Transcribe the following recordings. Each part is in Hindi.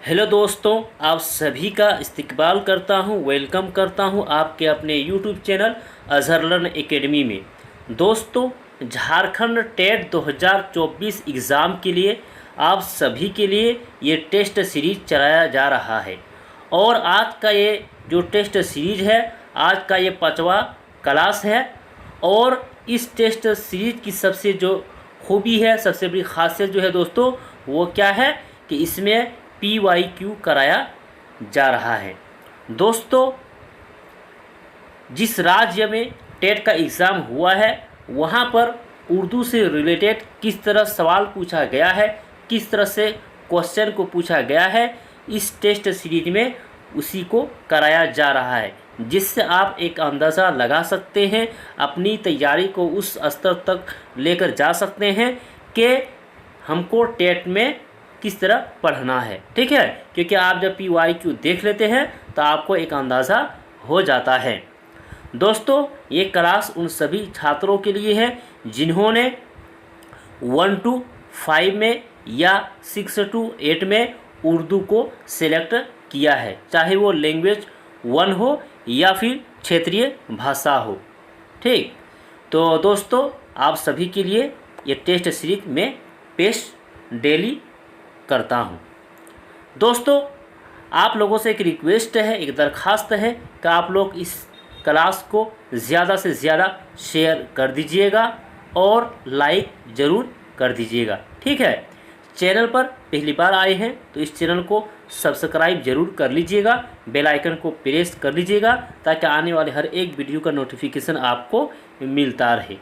हेलो दोस्तों, आप सभी का इस्तकबाल करता हूं, वेलकम करता हूं आपके अपने YouTube channel Azhar learn academy में। दोस्तों, झारखंड टेट 2024 एग्ज़ाम के लिए आप सभी के लिए ये टेस्ट सीरीज चलाया जा रहा है और आज का ये जो टेस्ट सीरीज है, आज का ये 5वां क्लास है। और इस टेस्ट सीरीज की सबसे जो खूबी है, सबसे बड़ी खासियत जो है दोस्तों, वो क्या है कि इसमें PYQ कराया जा रहा है। दोस्तों, जिस राज्य में टेट का एग्ज़ाम हुआ है वहाँ पर उर्दू से रिलेटेड किस तरह सवाल पूछा गया है, किस तरह से क्वेश्चन को पूछा गया है, इस टेस्ट सीरीज में उसी को कराया जा रहा है, जिससे आप एक अंदाज़ा लगा सकते हैं, अपनी तैयारी को उस स्तर तक लेकर जा सकते हैं कि हमको टेट में किस तरह पढ़ना है। ठीक है, क्योंकि आप जब PYQ देख लेते हैं तो आपको एक अंदाज़ा हो जाता है। दोस्तों, ये क्लास उन सभी छात्रों के लिए है जिन्होंने 1 to 5 में या 6 to 8 में उर्दू को सिलेक्ट किया है, चाहे वो लैंग्वेज 1 हो या फिर क्षेत्रीय भाषा हो। ठीक, तो दोस्तों, आप सभी के लिए ये टेस्ट सीरीज में पेश डेली करता हूँ। दोस्तों, आप लोगों से एक रिक्वेस्ट है, एक दरख्वास्त है कि आप लोग इस क्लास को ज़्यादा से ज़्यादा शेयर कर दीजिएगा और लाइक ज़रूर कर दीजिएगा। ठीक है, चैनल पर पहली बार आए हैं तो इस चैनल को सब्सक्राइब ज़रूर कर लीजिएगा, बेल आइकन को प्रेस कर लीजिएगा ताकि आने वाले हर एक वीडियो का नोटिफिकेशन आपको मिलता रहे।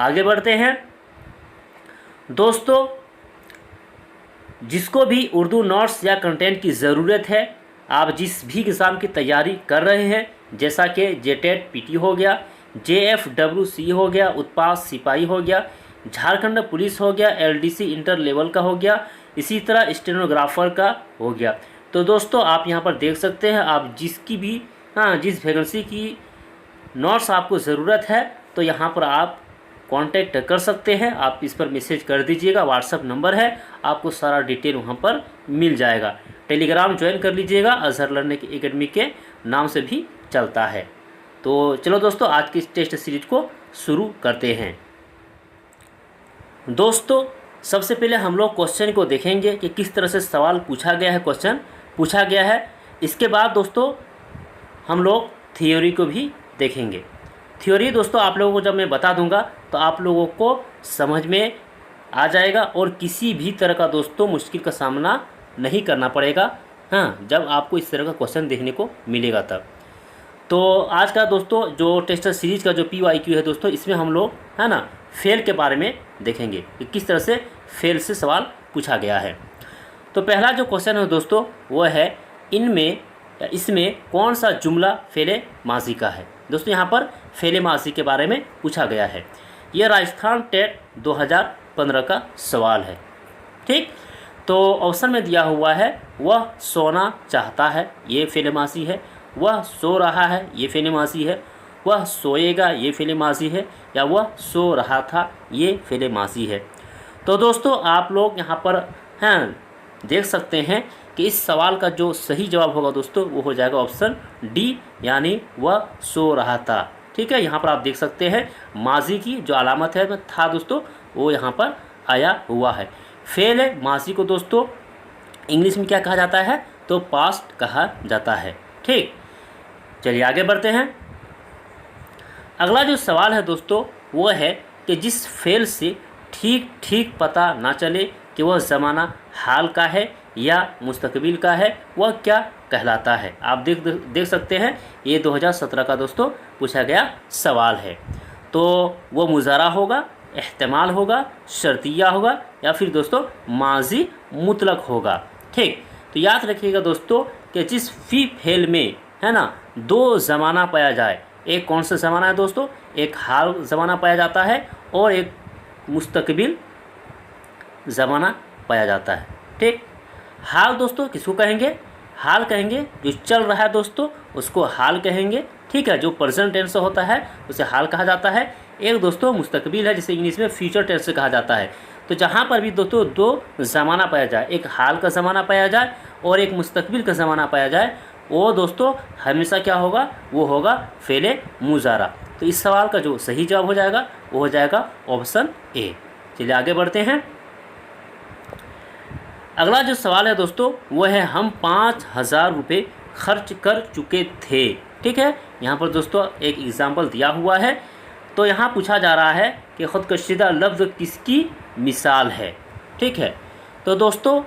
आगे बढ़ते हैं। दोस्तों, जिसको भी उर्दू नोट्स या कंटेंट की ज़रूरत है, आप जिस भी एग्ज़ाम की तैयारी कर रहे हैं, जैसा कि JTET PT हो गया, JFWC हो गया, उत्पाद सिपाही हो गया, झारखंड पुलिस हो गया, LDC इंटर लेवल का हो गया, इसी तरह स्टेनोग्राफर का हो गया, तो दोस्तों आप यहाँ पर देख सकते हैं, आप जिसकी भी जिस वैकेंसी की नोट्स आपको ज़रूरत है तो यहाँ पर आप कांटेक्ट कर सकते हैं। आप इस पर मैसेज कर दीजिएगा, व्हाट्सअप नंबर है, आपको सारा डिटेल वहाँ पर मिल जाएगा। टेलीग्राम ज्वाइन कर लीजिएगा, अज़हर लर्न एकेडमी के नाम से भी चलता है। तो चलो दोस्तों, आज की इस टेस्ट सीरीज को शुरू करते हैं। दोस्तों, सबसे पहले हम लोग क्वेश्चन को देखेंगे कि किस तरह से सवाल पूछा गया है, क्वेश्चन पूछा गया है। इसके बाद दोस्तों हम लोग थियोरी को भी देखेंगे। थ्योरी दोस्तों आप लोगों को जब मैं बता दूंगा तो आप लोगों को समझ में आ जाएगा और किसी भी तरह का दोस्तों मुश्किल का सामना नहीं करना पड़ेगा। जब आपको इस तरह का क्वेश्चन देखने को मिलेगा तब। तो आज का दोस्तों जो टेस्ट सीरीज का जो PYQ है दोस्तों, इसमें हम लोग फेल के बारे में देखेंगे कि किस तरह से फेल से सवाल पूछा गया है। तो पहला जो क्वेश्चन है दोस्तों वो है, इसमें कौन सा जुमला फेले माजी का है। दोस्तों यहाँ पर फेले माजी के बारे में पूछा गया है। यह राजस्थान टेट 2015 का सवाल है। ठीक, तो ऑप्शन में दिया हुआ है, वह सोना चाहता है, ये फेले माजी है। वह सो रहा है, ये फेले माजी है। वह सोएगा, ये फेले माजी है। या वह सो रहा था, ये फेले माजी है। तो दोस्तों आप लोग यहाँ पर देख सकते हैं कि इस सवाल का जो सही जवाब होगा दोस्तों वो हो जाएगा ऑप्शन डी, यानी वह सो रहा था। ठीक है, यहाँ पर आप देख सकते हैं माजी की जो अलामत है था दोस्तों वो यहाँ पर आया हुआ है। फेल माजी को दोस्तों इंग्लिश में क्या कहा जाता है, तो पास्ट कहा जाता है। ठीक, चलिए आगे बढ़ते हैं। अगला जो सवाल है दोस्तों वो है कि जिस फेल से ठीक ठीक पता ना चले कि वह ज़माना हाल का है या मुस्तकबिल का है, वह क्या कहलाता है। आप देख सकते हैं ये 2017 का दोस्तों पूछा गया सवाल है। तो वो मुज़ारा होगा, एहतमाल होगा, शर्तिया होगा या फिर दोस्तों माजी मुतलक होगा। ठीक, तो याद रखिएगा दोस्तों कि जिस फी फेल में दो ज़माना पाया जाए, एक कौन सा ज़माना है दोस्तों, एक हाल ज़माना पाया जाता है और एक मुस्तकबिल ज़माना पाया जाता है। ठीक, हाल दोस्तों किसको कहेंगे, हाल कहेंगे जो चल रहा है दोस्तों उसको हाल कहेंगे। ठीक है, जो प्रेजेंट टेंस होता है उसे हाल कहा जाता है। एक दोस्तों मुस्तकबिल है जिसे इंग्लिश में फ्यूचर टेंस कहा जाता है। तो जहाँ पर भी दोस्तों दो ज़माना पाया जाए, एक हाल का ज़माना पाया जाए और एक मुस्तकबिल का ज़माना पाया जाए, वो दोस्तों हमेशा क्या होगा, वो होगा फ़ेले मुज़ारा। तो इस सवाल का जो सही जवाब हो जाएगा वो हो जाएगा ऑप्शन ए। चलिए आगे बढ़ते हैं। अगला जो सवाल है दोस्तों वो है हम 5,000 रुपये खर्च कर चुके थे। ठीक है, यहाँ पर दोस्तों एक एग्ज़ाम्पल दिया हुआ है। तो यहाँ पूछा जा रहा है कि ख़ुदकशीदा लफ्ज़ किसकी मिसाल है। ठीक है, तो दोस्तों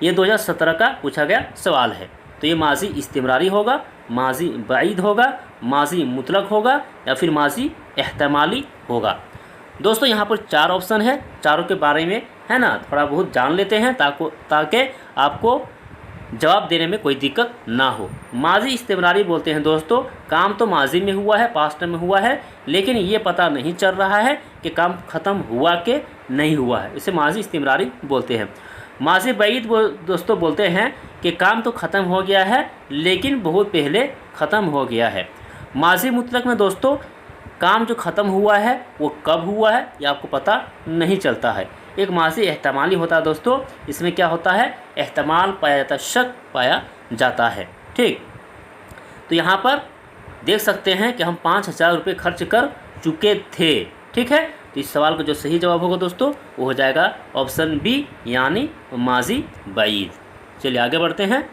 ये 2017 का पूछा गया सवाल है। तो ये माजी इस्तिमरारी होगा, माजी बाइद होगा, माजी मुतलक होगा या फिर माजी एहतमाली होगा। दोस्तों यहाँ पर 4 ऑप्शन है, चारों के बारे में है ना थोड़ा बहुत जान लेते हैं ताकि आपको जवाब देने में कोई दिक्कत ना हो। माजी इस्तिमरारी बोलते हैं दोस्तों, काम तो माजी में हुआ है, पास्ट में हुआ है, लेकिन ये पता नहीं चल रहा है कि काम ख़त्म हुआ कि नहीं हुआ है, इसे माजी इस्तिमरारी बोलते हैं। माजी बईद दोस्तों बोलते हैं कि काम तो ख़त्म हो गया है लेकिन बहुत पहले ख़त्म हो गया है। माजी मुतलक में दोस्तों काम जो ख़त्म हुआ है वो कब हुआ है ये आपको पता नहीं चलता है। एक माजी एहतमाली होता है दोस्तों, इसमें क्या होता है, एहतमाल पाया जाता है, शक पाया जाता है। ठीक, तो यहाँ पर देख सकते हैं कि हम 5,000 रुपये खर्च कर चुके थे। ठीक है, तो इस सवाल का जो सही जवाब होगा दोस्तों वो हो जाएगा ऑप्शन बी यानी माजी बाइद। चलिए आगे बढ़ते हैं।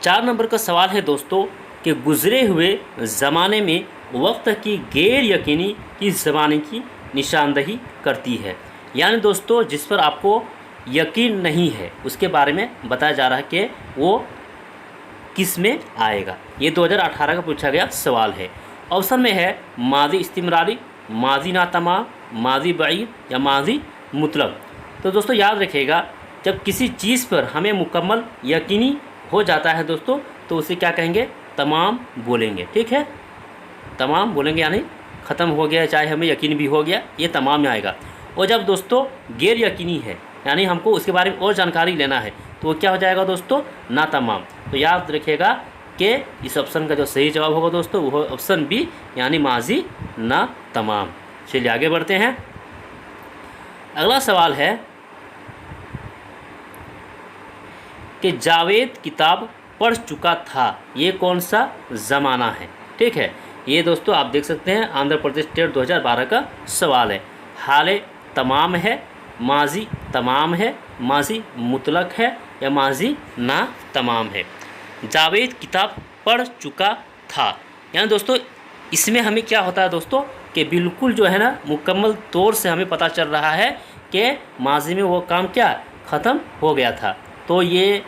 4 नंबर का सवाल है दोस्तों कि गुज़रे हुए ज़माने में वक्त की गैर यकीनी किस ज़माने की निशानदही करती है। यानी दोस्तों जिस पर आपको यकीन नहीं है उसके बारे में बताया जा रहा है कि वो किस में आएगा। ये 2018 का पूछा गया सवाल है। ऑप्शन में है माजी इस्तिमरारी, माजी नातमाम, माजी बाइद या माजी मुतलक। तो दोस्तों याद रखिएगा, जब किसी चीज़ पर हमें मुकम्मल यकीनी हो जाता है दोस्तों तो उसे क्या कहेंगे, तमाम बोलेंगे। ठीक है, तमाम बोलेंगे यानी ख़त्म हो गया, चाहे हमें यकीन भी हो गया, ये तमाम में आएगा। और जब दोस्तों गैर यकीनी है यानी हमको उसके बारे में और जानकारी लेना है तो वो क्या हो जाएगा दोस्तों, ना तमाम। तो याद रखिएगा कि इस ऑप्शन का जो सही जवाब होगा दोस्तों वो ऑप्शन बी यानी माजी ना तमाम। चलिए आगे बढ़ते हैं। अगला सवाल है कि जावेद किताब पढ़ चुका था, ये कौन सा ज़माना है। ठीक है, ये दोस्तों आप देख सकते हैं आंध्र प्रदेश टेट 2012 का सवाल है। हाल तमाम है, माजी तमाम है, माजी मुतलक है या माजी ना तमाम है। जावेद किताब पढ़ चुका था यानी दोस्तों इसमें हमें क्या होता है दोस्तों कि बिल्कुल जो है ना मुकम्मल तौर से हमें पता चल रहा है कि माजी में वो काम क्या ख़त्म हो गया था, तो ये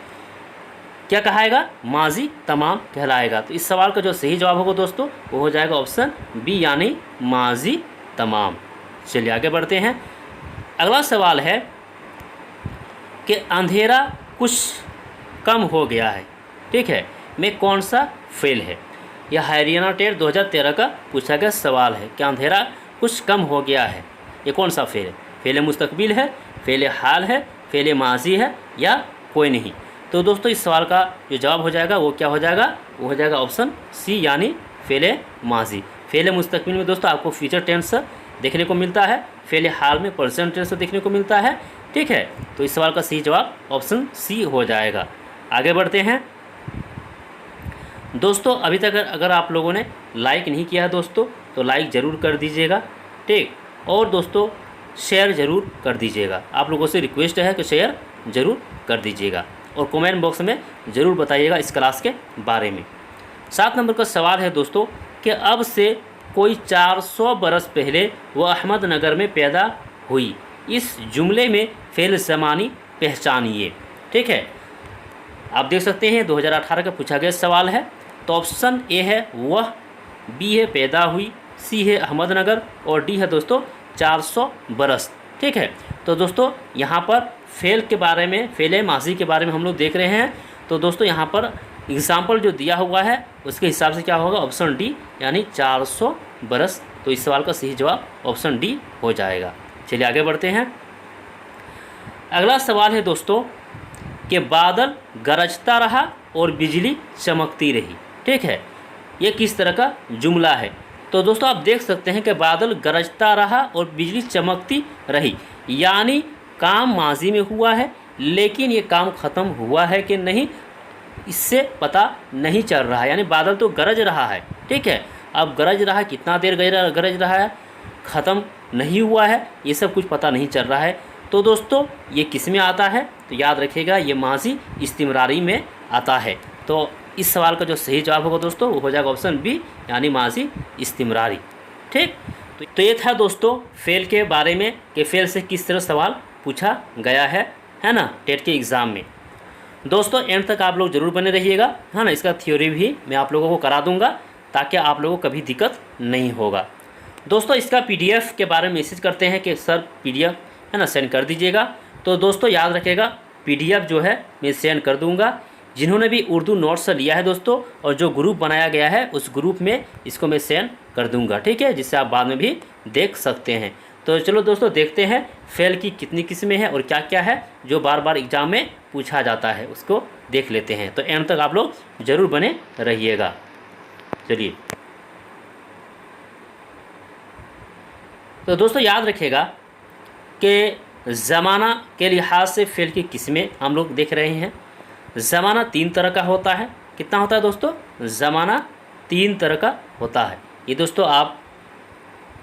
क्या कहाएगा, माजी तमाम कहलाएगा। तो इस सवाल का जो सही जवाब होगा दोस्तों वो हो जाएगा ऑप्शन बी यानी माजी तमाम। चलिए आगे बढ़ते हैं। अगला सवाल है कि अंधेरा कुछ कम हो गया है। ठीक है, में कौन सा फेल है। यह हरियाणा टेट 2013 का पूछा गया सवाल है कि अंधेरा कुछ कम हो गया है, ये कौन सा फेल है। फेल मुस्तकबिल है, फेल हाल है, फेल माजी है या कोई नहीं। तो दोस्तों इस सवाल का जो जवाब हो जाएगा वो क्या हो जाएगा, वो हो जाएगा ऑप्शन सी यानी फेल माजी। फेल मुस्तकबिल में दोस्तों आपको फ्यूचर टेंस देखने को मिलता है, फेल हाल में प्रेजेंट टेंस देखने को मिलता है। ठीक है, तो इस सवाल का सही जवाब ऑप्शन सी हो जाएगा। आगे बढ़ते हैं दोस्तों। अभी तक अगर आप लोगों ने लाइक नहीं किया है दोस्तों तो लाइक ज़रूर कर दीजिएगा। ठीक, और दोस्तों शेयर ज़रूर कर दीजिएगा। आप लोगों से रिक्वेस्ट है कि शेयर ज़रूर कर दीजिएगा और कमेंट बॉक्स में ज़रूर बताइएगा इस क्लास के बारे में। 7 नंबर का सवाल है दोस्तों कि अब से कोई 400 बरस पहले वह अहमदनगर में पैदा हुई, इस जुमले में फेल ज़मानी पहचानिए। ठीक है, आप देख सकते हैं 2018 का पूछा गया सवाल है। तो ऑप्शन ए है वह, बी है पैदा हुई, सी है अहमदनगर और डी है दोस्तों 400 बरस। ठीक है, तो दोस्तों यहाँ पर फेल के बारे में, फेल माजी के बारे में हम लोग देख रहे हैं। तो दोस्तों यहाँ पर एग्ज़ाम्पल जो दिया हुआ है उसके हिसाब से क्या होगा, ऑप्शन डी यानी 400 बरस। तो इस सवाल का सही जवाब ऑप्शन डी हो जाएगा। चलिए आगे बढ़ते हैं। अगला सवाल है दोस्तों कि बादल गरजता रहा और बिजली चमकती रही। ठीक है, ये किस तरह का जुमला है। तो दोस्तों आप देख सकते हैं कि बादल गरजता रहा और बिजली चमकती रही, यानी काम माजी में हुआ है, लेकिन ये काम ख़त्म हुआ है कि नहीं इससे पता नहीं चल रहा है। यानी बादल तो गरज रहा है, ठीक है, अब गरज रहा है, कितना देर गरज रहा है, ख़त्म नहीं हुआ है, ये सब कुछ पता नहीं चल रहा है। तो दोस्तों ये किस में आता है, तो याद रखिएगा ये माजी इस्तिमरारी में आता है। तो इस सवाल का जो सही जवाब होगा दोस्तों वो हो जाएगा ऑप्शन बी, यानी माजी इस्तिमरारी। ठीक, तो ये था दोस्तों फेल के बारे में कि फेल से किस तरह सवाल पूछा गया है ना, टेट के एग्ज़ाम में। दोस्तों एंड तक आप लोग ज़रूर बने रहिएगा, है ना। इसका थ्योरी भी मैं आप लोगों को करा दूंगा ताकि आप लोगों को कभी दिक्कत नहीं होगा। दोस्तों इसका पीडीएफ के बारे में मैसेज करते हैं कि सर पीडीएफ है ना सेंड कर दीजिएगा। तो दोस्तों याद रखिएगा पीडीएफ जो है मैं सेंड कर दूंगा। जिन्होंने भी उर्दू नोट्स लिया है दोस्तों और जो ग्रुप बनाया गया है उस ग्रुप में इसको मैं सेंड कर दूंगा, ठीक है, जिससे आप बाद में भी देख सकते हैं। तो चलो दोस्तों देखते हैं फेल की कितनी किस्में हैं और क्या क्या है जो बार बार एग्ज़ाम में पूछा जाता है, उसको देख लेते हैं। तो एंड तक आप लोग ज़रूर बने रहिएगा। चलिए, तो दोस्तों याद रखिएगा कि ज़माना के लिहाज से फेल की किस्में हम लोग देख रहे हैं। ज़माना 3 तरह का होता है। कितना होता है दोस्तों? ज़माना 3 तरह का होता है। ये दोस्तों आप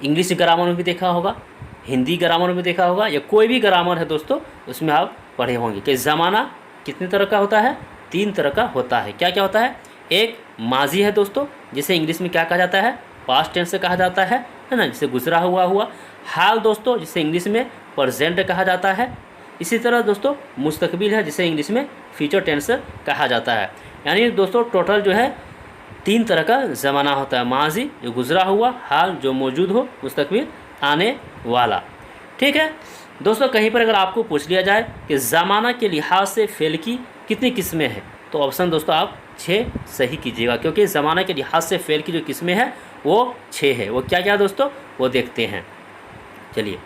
इंग्लिश ग्रामर में भी देखा होगा, हिंदी ग्रामर में देखा होगा, या कोई भी ग्रामर है दोस्तों उसमें आप पढ़े होंगे कि ज़माना कितने तरह का होता है? 3 तरह का होता है। क्या क्या होता है? एक माजी है दोस्तों, जिसे इंग्लिश में क्या कहा जाता है? पास्ट टेंस से कहा जाता है ना, जिसे गुजरा हुआ। हाल दोस्तों जिसे इंग्लिश में प्रेजेंट कहा जाता है। इसी तरह दोस्तों मुस्तकबिल है, जिसे इंग्लिश में फ्यूचर टेंस कहा जाता है। यानी दोस्तों टोटल जो है 3 तरह का ज़माना होता है। माजी जो गुजरा हुआ, हाल जो मौजूद हो, मुस्तकबिल आने वाला। ठीक है दोस्तों, कहीं पर अगर आपको पूछ लिया जाए कि ज़माना के लिहाज से फेल की कितनी किस्में हैं, तो ऑप्शन दोस्तों आप 6 सही कीजिएगा, क्योंकि ज़माना के लिहाज से फेल की जो किस्में हैं वो 6 है। वो क्या क्या दोस्तों वो देखते हैं। चलिए,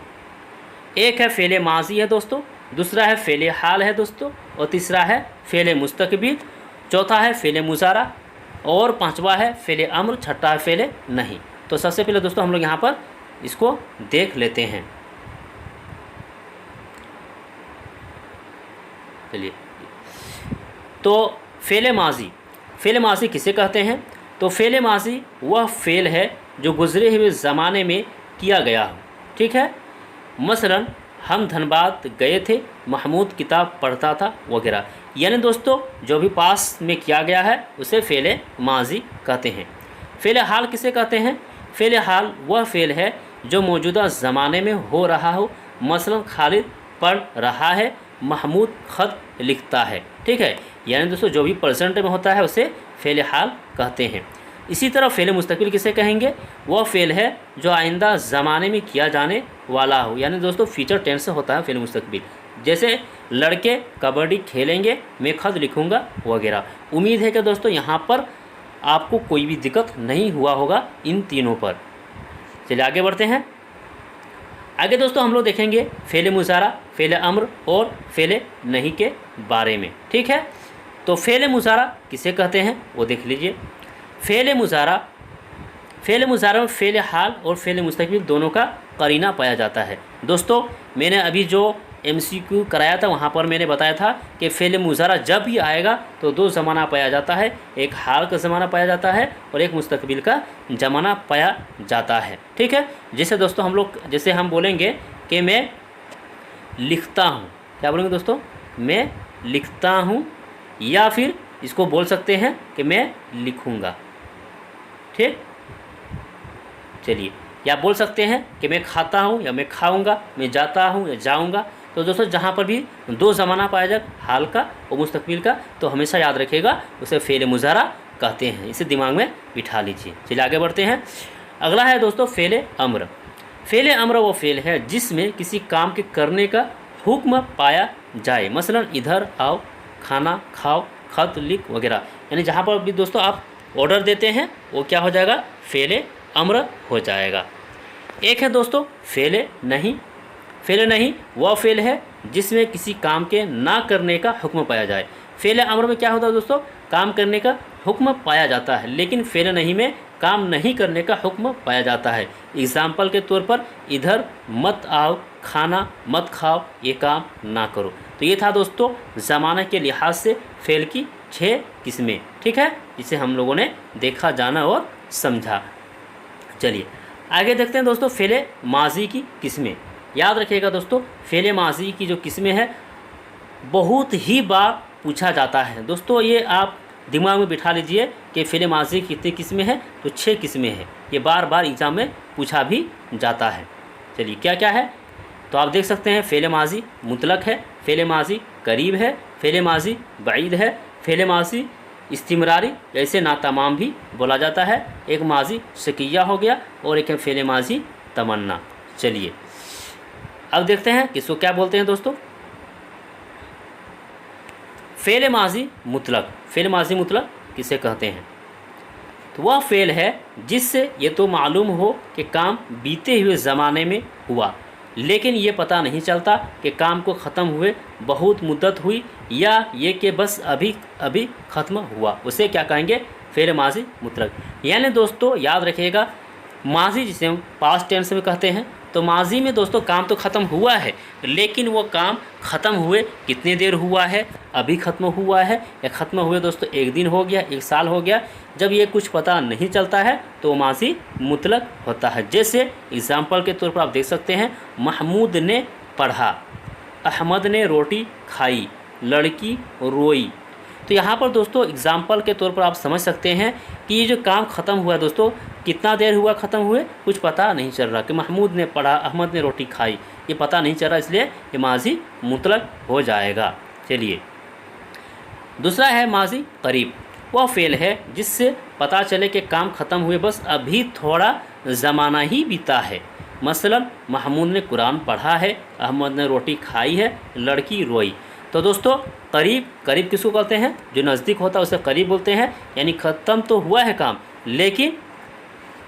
एक है फ़ेल माजी है दोस्तों, दूसरा है फ़ेल हाल है दोस्तों, और तीसरा है फ़ेल मुस्तकबिल, चौथा है फ़ेल मुजारा, और 5वां है फ़ेल अम्र, छठा है फ़ेल नहीं। तो सबसे पहले दोस्तों हम लोग यहाँ पर इसको देख लेते हैं। चलिए, तो फ़ेल माजी किसे कहते हैं? तो फ़ेल माजी वह फ़ेल है जो गुजरे हुए ज़माने में किया गया हो। ठीक है, मसलन हम धनबाद गए थे, महमूद किताब पढ़ता था वगैरह। यानी दोस्तों जो भी पास में किया गया है उसे फ़ेल माजी कहते हैं। फ़ेल हाल किसे कहते हैं? फ़ेल हाल वह फ़ेल है जो मौजूदा ज़माने में हो रहा हो। मसलन खालिद पढ़ रहा है, महमूद ख़त लिखता है। ठीक है, यानी दोस्तों जो भी प्रेजेंट में होता है उसे फ़ेल हाल कहते हैं। इसी तरह फ़ेल मुस्तकबिल किसे कहेंगे? वह फ़ेल है जो आइंदा ज़माने में किया जाने वाला हो। यानी दोस्तों फ्यूचर टेंस से होता है फ़ेल मुस्तकबिल। जैसे लड़के कबड्डी खेलेंगे, मैं ख़त लिखूँगा वगैरह। उम्मीद है कि दोस्तों यहाँ पर आपको कोई भी दिक्कत नहीं हुआ होगा इन तीनों पर। चलिए आगे बढ़ते हैं। आगे दोस्तों हम लोग देखेंगे फ़ेल मुजारा, फ़ेल अम्र और फ़ेल नहीं के बारे में। ठीक है, तो फ़ेल मुजारा किसे कहते हैं वो देख लीजिए। फ़ेल मुजारा में फ़ेल हाल और फ़ेल मुस्तकबिल दोनों का करीना पाया जाता है। दोस्तों मैंने अभी जो MCQ कराया था वहाँ पर मैंने बताया था कि फ़ेल मुजारा जब भी आएगा तो 2 ज़माना पाया जाता है, एक हाल का ज़माना पाया जाता है और एक मुस्तकबिल का ज़माना पाया जाता है। ठीक है, जैसे दोस्तों जैसे हम बोलेंगे कि मैं लिखता हूँ, क्या बोलेंगे दोस्तों? मैं लिखता हूँ, या फिर इसको बोल सकते हैं कि मैं लिखूँगा। ठीक, चलिए, या बोल सकते हैं कि मैं खाता हूँ या मैं खाऊंगा, मैं जाता हूँ या जाऊँगा। तो दोस्तों जहाँ पर भी 2 ज़माना पाया जाए, हाल का और मुस्तकबिल का, तो हमेशा याद रखिएगा उसे फ़ेल मुजारा कहते हैं। इसे दिमाग में बिठा लीजिए। चलिए आगे बढ़ते हैं। अगला है दोस्तों फ़ेल अम्र। फ़ेल अम्र वो फ़ेल है जिसमें किसी काम के करने का हुक्म पाया जाए। मसलन इधर आओ, खाना खाओ, ख़त लिख वगैरह। यानी जहाँ पर भी दोस्तों आप ऑर्डर देते हैं वो क्या हो जाएगा? फ़ेल अम्र हो जाएगा। एक है दोस्तों फ़ेल नहीं। फ़ेल नहीं वह फ़ेल है जिसमें किसी काम के ना करने का हुक्म पाया जाए। फ़ेल अम्र में क्या होता है दोस्तों? काम करने का हुक्म पाया जाता है, लेकिन फ़ेल नहीं में काम नहीं करने का हुक्म पाया जाता है। एग्जाम्पल के तौर पर इधर मत आओ, खाना मत खाओ, ये काम ना करो। तो ये था दोस्तों ज़माने के लिहाज से फ़ेल की 6 किस्में। ठीक है, इसे हम लोगों ने देखा, जाना और समझा। चलिए आगे देखते हैं दोस्तों फ़ेल माजी की किस्में। याद रखिएगा दोस्तों, फ़ेल माजी की जो किस्में हैं बहुत ही बार पूछा जाता है। दोस्तों ये आप दिमाग में बिठा लीजिए कि फ़ेल माजी की कितनी किस्में हैं, तो 6 किस्में हैं। ये बार बार एग्ज़ाम में पूछा भी जाता है। चलिए क्या क्या है, तो आप देख सकते हैं फ़ेल माजी मुतलक है, फ़ेल माजी करीब है, फ़ेल माजी बईद है, फ़ेल माजी इस्तिमरारी, ऐसे नातमाम भी बोला जाता है। एक माजी शकिया हो गया और एक है फ़ेल माजी तमन्ना। चलिए अब देखते हैं किसको क्या बोलते हैं दोस्तों। फ़ेल माजी मुतलक, फ़ेल माजी मुतलक किसे कहते हैं, तो वह फ़ेल है जिससे ये तो मालूम हो कि काम बीते हुए ज़माने में हुआ, लेकिन ये पता नहीं चलता कि काम को ख़त्म हुए बहुत मुद्दत हुई या ये कि बस अभी अभी ख़त्म हुआ, उसे क्या कहेंगे, फ़ेल माजी मुतलक। यानी दोस्तों याद रखिएगा, माजी जिसे हम पास्ट टेंस में कहते हैं, तो माजी में दोस्तों काम तो ख़त्म हुआ है, लेकिन वो काम ख़त्म हुए कितनी देर हुआ है, अभी ख़त्म हुआ है या ख़त्म हुए दोस्तों 1 दिन हो गया, 1 साल हो गया, जब ये कुछ पता नहीं चलता है तो माजी मुतलक होता है। जैसे एग्ज़ाम्पल के तौर पर आप देख सकते हैं, महमूद ने पढ़ा, अहमद ने रोटी खाई, लड़की रोई। तो यहाँ पर दोस्तों एग्ज़ाम्पल के तौर पर आप समझ सकते हैं कि ये जो काम ख़त्म हुआ है दोस्तों, कितना देर हुआ ख़त्म हुए, कुछ पता नहीं चल रहा कि महमूद ने पढ़ा, अहमद ने रोटी खाई, ये पता नहीं चल रहा, इसलिए ये माजी मुतलक हो जाएगा। चलिए दूसरा है माजी करीब। वह फ़ेल है जिससे पता चले कि काम ख़त्म हुए बस अभी थोड़ा ज़माना ही बीता है। मसलन महमूद ने कुरान पढ़ा है, अहमद ने रोटी खाई है, लड़की रोई। तो दोस्तों करीब, करीब किसको कहते हैं, जो नज़दीक होता है उसे करीब बोलते हैं। यानी ख़त्म तो हुआ है काम, लेकिन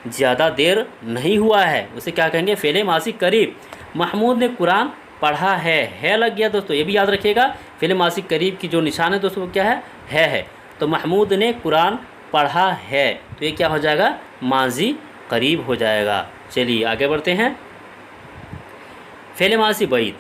ज़्यादा देर नहीं हुआ है, उसे क्या कहेंगे, फ़ेल माजी करीब। महमूद ने कुरान पढ़ा है लग गया दोस्तों, ये भी याद रखिएगा। फ़ेल माजी करीब की जो निशान है दोस्तों वो क्या है। तो महमूद ने कुरान पढ़ा है, तो ये क्या हो जाएगा, माजी करीब हो जाएगा। चलिए आगे बढ़ते हैं। फ़ेल माजी बईद।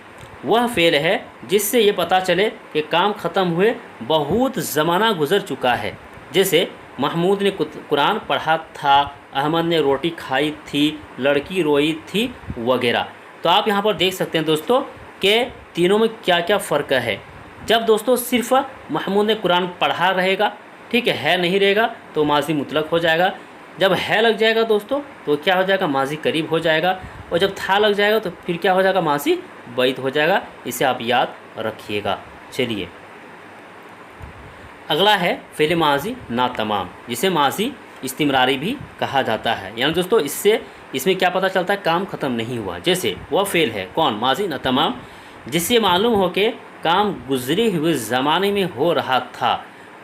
वह फ़ेल है जिससे ये पता चले कि काम ख़त्म हुए बहुत ज़माना गुज़र चुका है। जैसे महमूद ने कुरान पढ़ा था, अहमद ने रोटी खाई थी, लड़की रोई थी वगैरह। तो आप यहाँ पर देख सकते हैं दोस्तों कि तीनों में क्या क्या फ़र्क है। जब दोस्तों सिर्फ महमूद ने कुरान पढ़ा रहेगा, ठीक है नहीं रहेगा, तो माजी मुतलक हो जाएगा। जब है लग जाएगा दोस्तों तो क्या हो जाएगा, माजी करीब हो जाएगा। और जब था लग जाएगा तो फिर क्या हो जाएगा, माजी बईद हो जाएगा। इसे आप याद रखिएगा। चलिए अगला है फ़ेल माजी नातमाम, जिसे माजी इस्तिमरारी भी कहा जाता है। यानी दोस्तों इसमें क्या पता चलता है, काम ख़त्म नहीं हुआ। जैसे वह फ़ेल है कौन, माजी नातमाम, जिससे मालूम हो कि काम गुज़रे हुए ज़माने में हो रहा था,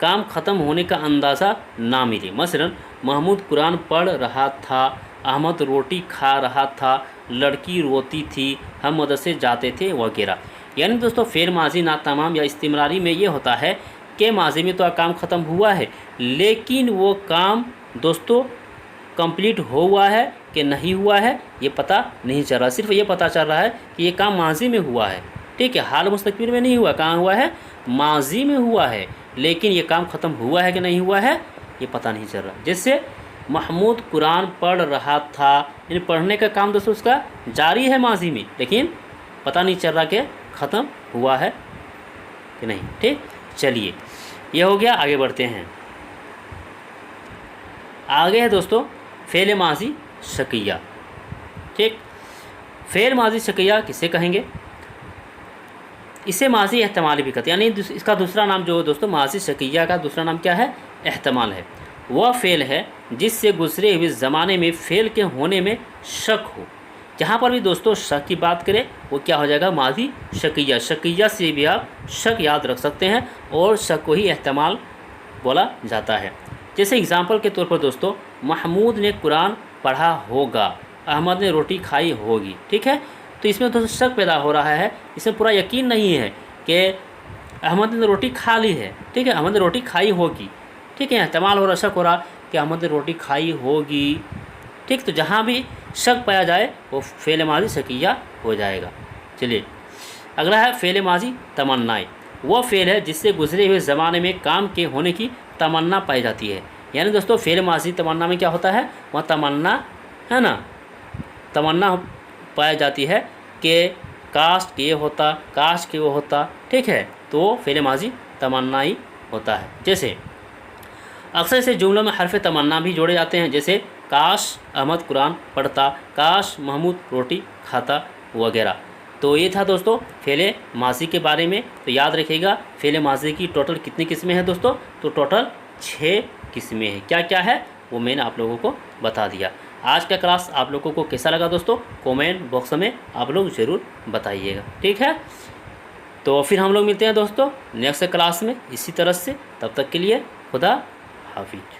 काम ख़त्म होने का अंदाज़ा ना मिले। मसलन महमूद कुरान पढ़ रहा था, अहमद रोटी खा रहा था, लड़की रोती थी, हम मदरसे जाते थे वगैरह। यानी दोस्तों फ़ेल माजी नातमाम या इस्तिमरारी में ये होता है कि माजी में तो काम ख़त्म हुआ है, लेकिन वो काम दोस्तों कंप्लीट हुआ है कि नहीं हुआ है ये पता नहीं चल रहा। सिर्फ ये पता चल रहा है कि ये काम माजी में हुआ है, ठीक है, हाल मुस्तक़बिल में नहीं हुआ, कहाँ हुआ है, माजी में हुआ है, लेकिन ये काम ख़त्म हुआ है कि नहीं हुआ है ये पता नहीं चल रहा। जैसे महमूद कुरान पढ़ रहा था, यानी पढ़ने का काम दोस्तों उसका जारी है माजी में, लेकिन पता नहीं चल रहा कि ख़त्म हुआ है कि नहीं। ठीक, चलिए ये हो गया। आगे बढ़ते हैं। आगे है दोस्तों फ़ेल माजी शकिया। ठीक, फ़ेल माजी शकिया किसे कहेंगे, इसे माजी एहतमाल भी कहते हैं। यानी इसका दूसरा नाम जो दोस्तों माजी शकिया का दूसरा नाम क्या है, एहतमाल है। वह फ़ेल है जिससे गुज़रे हुए ज़माने में फ़ेल के होने में शक हो। जहाँ पर भी दोस्तों शक की बात करें वो क्या हो जाएगा, माजी शकिया। शकिया से भी आप शक याद रख सकते हैं और शक को ही एहतमाल बोला जाता है। जैसे एग्ज़ाम्पल के तौर पर दोस्तों महमूद ने कुरान पढ़ा होगा, अहमद ने रोटी खाई होगी। ठीक है, तो इसमें दोस्तों शक पैदा हो रहा है, इसमें पूरा यकीन नहीं है कि अहमद ने रोटी खा ली है, ठीक है, अहमद ने रोटी खाई होगी, ठीक है, इस्तेमाल हो रहा, शक हो रहा कि अहमद ने रोटी खाई होगी। ठीक, तो जहाँ भी शक पाया जाए वो फ़ेल माजी शकिया हो जाएगा। चलिए अगला है फ़ेल माजी तमन्नाएँ। वो फ़ेल है जिससे गुजरे हुए ज़माने में काम के होने की तमन्ना पाई जाती है। यानी दोस्तों फ़ेल माजी तमन्ना में क्या होता है, वह तमन्ना है ना, तमन्ना पाई जाती है कि काश के ये होता, काश के वो होता। ठीक है, तो फ़ेल माजी तमन्ना ही होता है। जैसे अक्सर से जुमलों में हरफ तमन्ना भी जोड़े जाते हैं, जैसे काश अहमद कुरान पढ़ता, काश महमूद रोटी खाता वगैरह। तो ये था दोस्तों फ़ेल माजी के बारे में। तो याद रखिएगा फ़ेल माजी की टोटल कितनी किस्में हैं दोस्तों, तो टोटल 6 किस्में हैं। क्या क्या है वो मैंने आप लोगों को बता दिया। आज का क्लास आप लोगों को कैसा लगा दोस्तों, कमेंट बॉक्स में आप लोग ज़रूर बताइएगा। ठीक है, तो फिर हम लोग मिलते हैं दोस्तों नेक्स्ट क्लास में इसी तरह से। तब तक के लिए खुदा हाफिज।